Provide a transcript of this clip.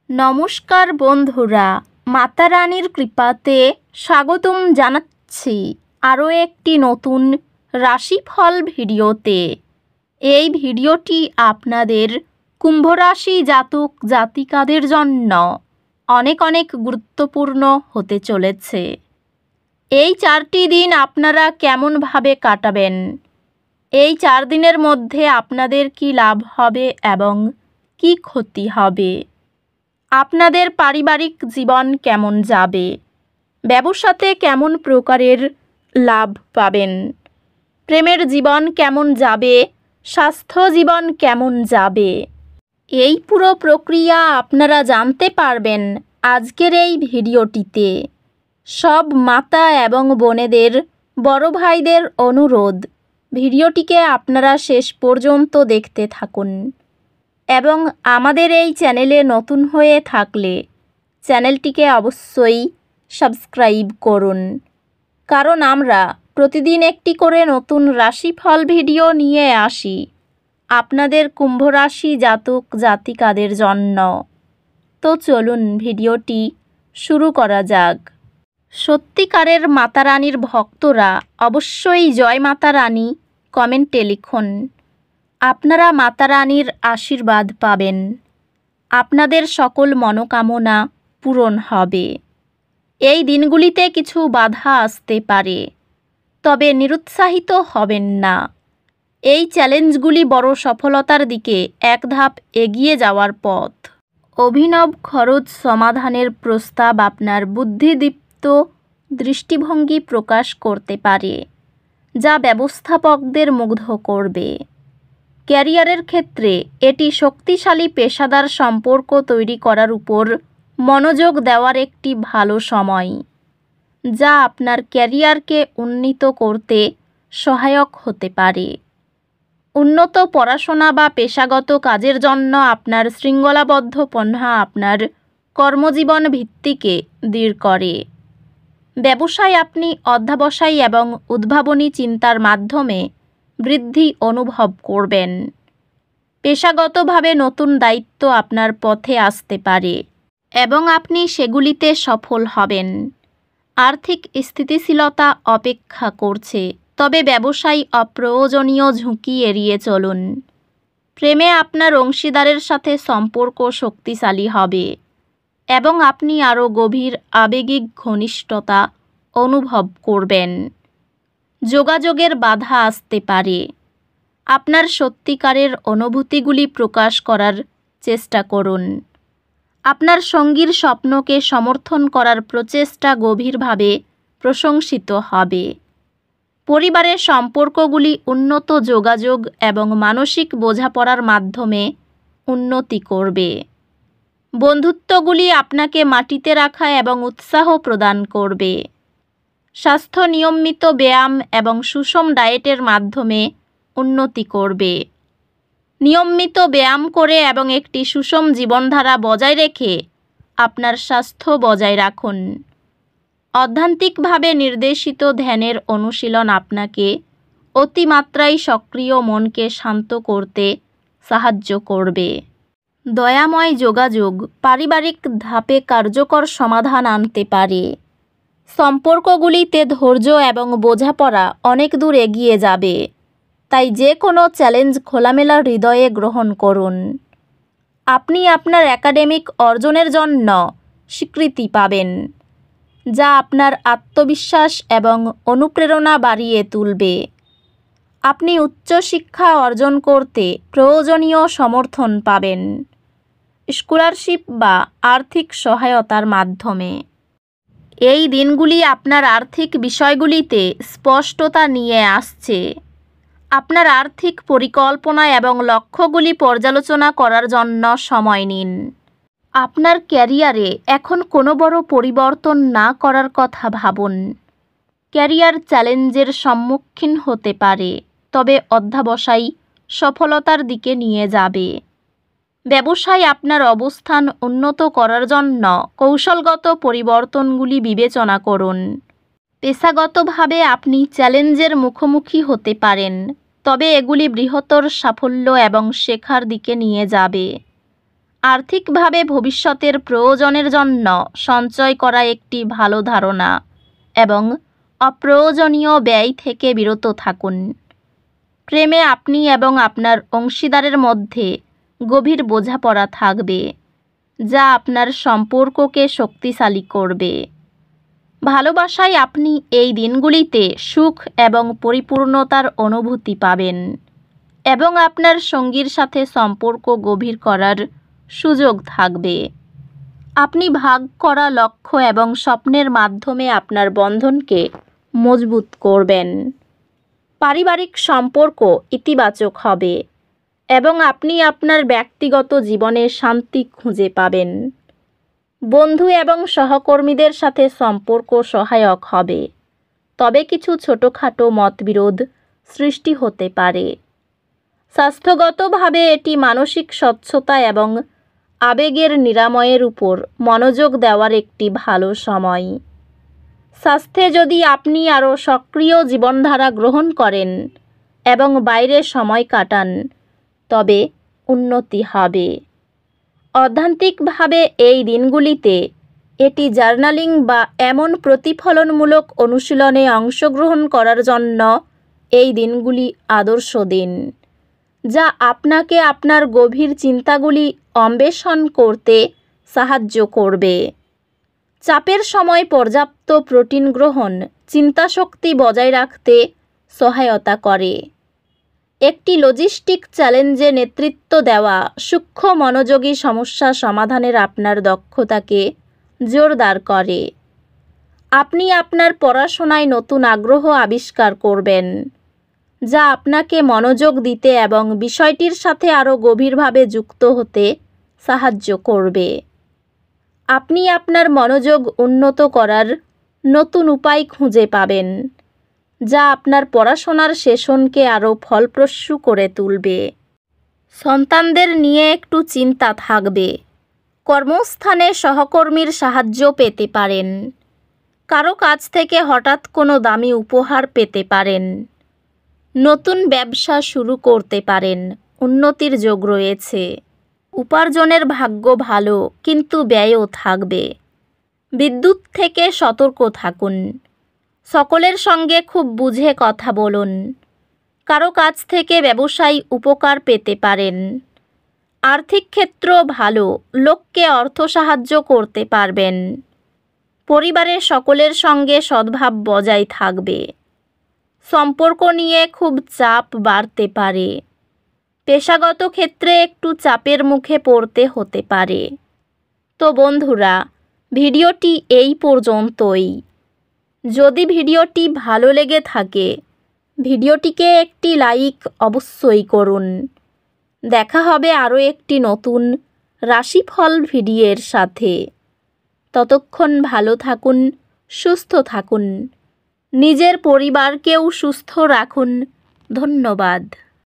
নমস্কার বন্ধুরা, মাতা রানীর কৃপাতে স্বাগতম জানাচ্ছি আরও একটি নতুন রাশিফল ভিডিওতে। এই ভিডিওটি আপনাদের কুম্ভ রাশি জাতক জাতিকাদের জন্য অনেক অনেক গুরুত্বপূর্ণ হতে চলেছে। এই 4টি দিন আপনারা কেমনভাবে কাটাবেন, এই 4 দিনের মধ্যে আপনাদের কি লাভ হবে এবং কি ক্ষতি হবে, আপনাদের পারিবারিক জীবন কেমন যাবে, ব্যবসাতে কেমন প্রকারের লাভ পাবেন, প্রেমের জীবন কেমন যাবে, স্বাস্থ্য জীবন কেমন যাবে, এই পুরো প্রক্রিয়া আপনারা জানতে পারবেন আজকের এই ভিডিওটিতে। সব মাতা এবং বোনেদের, বড় ভাইদের অনুরোধ, ভিডিওটিকে আপনারা শেষ পর্যন্ত দেখতে থাকুন এবং আমাদের এই চ্যানেলে নতুন হয়ে থাকলে চ্যানেলটিকে অবশ্যই সাবস্ক্রাইব করুন, কারণ আমরা প্রতিদিন একটি করে নতুন রাশিফল ভিডিও নিয়ে আসি আপনাদের কুম্ভ রাশি জাতক জাতিকাদের জন্য। তো চলুন ভিডিওটি শুরু করা যাক। সত্যিকারের মাতা রানীর ভক্তরা অবশ্যই জয় মাতা রানী কমেন্টে লিখুন। আপনারা মাতা রানীর আশীর্বাদ পাবেন, আপনাদের সকল মনোকামনা পূরণ হবে। এই দিনগুলিতে কিছু বাধা আসতে পারে, তবে নিরুৎসাহিত হবেন না। এই চ্যালেঞ্জগুলি বড় সফলতার দিকে এক ধাপ এগিয়ে যাওয়ার পথ। অভিনব খরচ সমাধানের প্রস্তাব আপনার বুদ্ধিদীপ্ত দৃষ্টিভঙ্গি প্রকাশ করতে পারে, যা ব্যবস্থাপকদের মুগ্ধ করবে। ক্যারিয়ারের ক্ষেত্রে এটি শক্তিশালী পেশাদার সম্পর্ক তৈরি করার উপর মনোযোগ দেওয়ার একটি ভালো সময়, যা আপনার ক্যারিয়ারকে উন্নীত করতে সহায়ক হতে পারে। উন্নত পড়াশোনা বা পেশাগত কাজের জন্য আপনার শৃঙ্খলাবদ্ধ পন্থা আপনার কর্মজীবন ভিত্তিকে দৃঢ় করে। ব্যবসায় আপনি অধ্যবসায়ী এবং উদ্ভাবনী চিন্তার মাধ্যমে বৃদ্ধি অনুভব করবেন। পেশাগতভাবে নতুন দায়িত্ব আপনার পথে আসতে পারে এবং আপনি সেগুলিতে সফল হবেন। আর্থিক স্থিতিশীলতা অপেক্ষা করছে, তবে ব্যবসায় অপ্রয়োজনীয় ঝুঁকি এড়িয়ে চলুন। প্রেমে আপনার অংশীদারের সাথে সম্পর্ক শক্তিশালী হবে এবং আপনি আরও গভীর আবেগিক ঘনিষ্ঠতা অনুভব করবেন। যোগাযোগের বাধা আসতে পারে, আপনার সত্যিকারের অনুভূতিগুলি প্রকাশ করার চেষ্টা করুন। আপনার সঙ্গীর স্বপ্নকে সমর্থন করার প্রচেষ্টা গভীরভাবে প্রশংসিত হবে। পরিবারের সম্পর্কগুলি উন্নত যোগাযোগ এবং মানসিক বোঝাপড়ার মাধ্যমে উন্নতি করবে। বন্ধুত্বগুলি আপনাকে মাটিতে রাখা এবং উৎসাহ প্রদান করবে। স্বাস্থ্য নিয়মিত ব্যায়াম এবং সুষম ডায়েটের মাধ্যমে উন্নতি করবে। নিয়মিত ব্যায়াম করে এবং একটি সুষম জীবনধারা বজায় রেখে আপনার স্বাস্থ্য বজায় রাখুন। অধ্যাত্মিকভাবে নির্দেশিত ধ্যানের অনুশীলন আপনাকে অতিমাত্রায় সক্রিয় মনকে শান্ত করতে সাহায্য করবে। দয়াময় যোগাযোগ পারিবারিক ধাপে কার্যকর সমাধান আনতে পারে। সম্পর্কগুলিতে ধৈর্য এবং বোঝাপড়া অনেক দূর এগিয়ে যাবে, তাই যে কোনো চ্যালেঞ্জ খোলামেলা হৃদয়ে গ্রহণ করুন। আপনি আপনার একাডেমিক অর্জনের জন্য স্বীকৃতি পাবেন, যা আপনার আত্মবিশ্বাস এবং অনুপ্রেরণা বাড়িয়ে তুলবে। আপনি উচ্চশিক্ষা অর্জন করতে প্রয়োজনীয় সমর্থন পাবেন, স্কলারশিপ বা আর্থিক সহায়তার মাধ্যমে। এই দিনগুলি আপনার আর্থিক বিষয়গুলিতে স্পষ্টতা নিয়ে আসছে। আপনার আর্থিক পরিকল্পনা এবং লক্ষ্যগুলি পর্যালোচনা করার জন্য সময় নিন। আপনার ক্যারিয়ারে এখন কোনো বড় পরিবর্তন না করার কথা ভাবুন। ক্যারিয়ার চ্যালেঞ্জের সম্মুখীন হতে পারে, তবে অধ্যবসায় সফলতার দিকে নিয়ে যাবে। ব্যবসায় আপনার অবস্থান উন্নত করার জন্য কৌশলগত পরিবর্তনগুলি বিবেচনা করুন। পেশাগতভাবে আপনি চ্যালেঞ্জের মুখোমুখি হতে পারেন, তবে এগুলি বৃহত্তর সাফল্য এবং শেখার দিকে নিয়ে যাবে। আর্থিকভাবে ভবিষ্যতের প্রয়োজনের জন্য সঞ্চয় করা একটি ভালো ধারণা এবং অপ্রয়োজনীয় ব্যয় থেকে বিরত থাকুন। প্রেমে আপনি এবং আপনার অংশীদারের মধ্যে গভীর বোঝাপড়া থাকবে, যা আপনার সম্পর্ককে শক্তিশালী করবে। ভালোবাসায় আপনি এই দিনগুলিতে সুখ এবং পরিপূর্ণতার অনুভূতি পাবেন এবং আপনার সঙ্গীর সাথে সম্পর্ক গভীর করার সুযোগ থাকবে। আপনি ভাগ করা লক্ষ্য এবং স্বপ্নের মাধ্যমে আপনার বন্ধনকে মজবুত করবেন। পারিবারিক সম্পর্ক ইতিবাচক হবে এবং আপনি আপনার ব্যক্তিগত জীবনে শান্তি খুঁজে পাবেন। বন্ধু এবং সহকর্মীদের সাথে সম্পর্ক সহায়ক হবে, তবে কিছু ছোটোখাটো মতবিরোধ সৃষ্টি হতে পারে। স্বাস্থ্যগতভাবে এটি মানসিক স্বচ্ছতা এবং আবেগের নিরাময়ের উপর মনোযোগ দেওয়ার একটি ভালো সময়। স্বাস্থ্যে যদি আপনি আরও সক্রিয় জীবনধারা গ্রহণ করেন এবং বাইরে সময় কাটান, তবে উন্নতি হবে। অধ্যাত্মিকভাবে এই দিনগুলিতে এটি জার্নালিং বা এমন প্রতিফলনমূলক অনুশীলনে অংশগ্রহণ করার জন্য এই দিনগুলি আদর্শ দিন, যা আপনাকে আপনার গভীর চিন্তাগুলি অন্বেষণ করতে সাহায্য করবে। চাপের সময় পর্যাপ্ত প্রোটিন গ্রহণ চিন্তাশক্তি বজায় রাখতে সহায়তা করে। একটি লজিস্টিক চ্যালেঞ্জে নেতৃত্ব দেওয়া সূক্ষ্ম মনোযোগী সমস্যা সমাধানের আপনার দক্ষতাকে জোরদার করে। আপনি আপনার পড়াশোনায় নতুন আগ্রহ আবিষ্কার করবেন, যা আপনাকে মনোযোগ দিতে এবং বিষয়টির সাথে আরও গভীরভাবে যুক্ত হতে সাহায্য করবে। আপনি আপনার মনোযোগ উন্নত করার নতুন উপায় খুঁজে পাবেন, যা আপনার পড়াশোনার সেশনকে আরও ফলপ্রসূ করে তুলবে। সন্তানদের নিয়ে একটু চিন্তা থাকবে। কর্মস্থানে সহকর্মীর সাহায্য পেতে পারেন। কারো কাছ থেকে হঠাৎ কোনো দামি উপহার পেতে পারেন। নতুন ব্যবসা শুরু করতে পারেন, উন্নতির যোগ রয়েছে। উপার্জনের ভাগ্য ভালো, কিন্তু ব্যয়ও থাকবে। বিদ্যুৎ থেকে সতর্ক থাকুন। সকলের সঙ্গে খুব বুঝে কথা বলুন। কারো কাছ থেকে ব্যবসায়ী উপকার পেতে পারেন। আর্থিক ক্ষেত্র ভালো, লোককে অর্থ সাহায্য করতে পারবেন। পরিবারের সকলের সঙ্গে সদ্ভাব বজায় থাকবে। সম্পর্ক নিয়ে খুব চাপ বাড়তে পারে। পেশাগত ক্ষেত্রে একটু চাপের মুখে পড়তে হতে পারে। তো বন্ধুরা, ভিডিওটি এই পর্যন্তই। যদি ভিডিওটি ভালো লেগে থাকে, ভিডিওটিকে একটি লাইক অবশ্যই করুন। দেখা হবে আরও একটি নতুন রাশিফল ভিডিওর সাথে। ততক্ষণ ভালো থাকুন, সুস্থ থাকুন, নিজের পরিবারকেও সুস্থ রাখুন। ধন্যবাদ।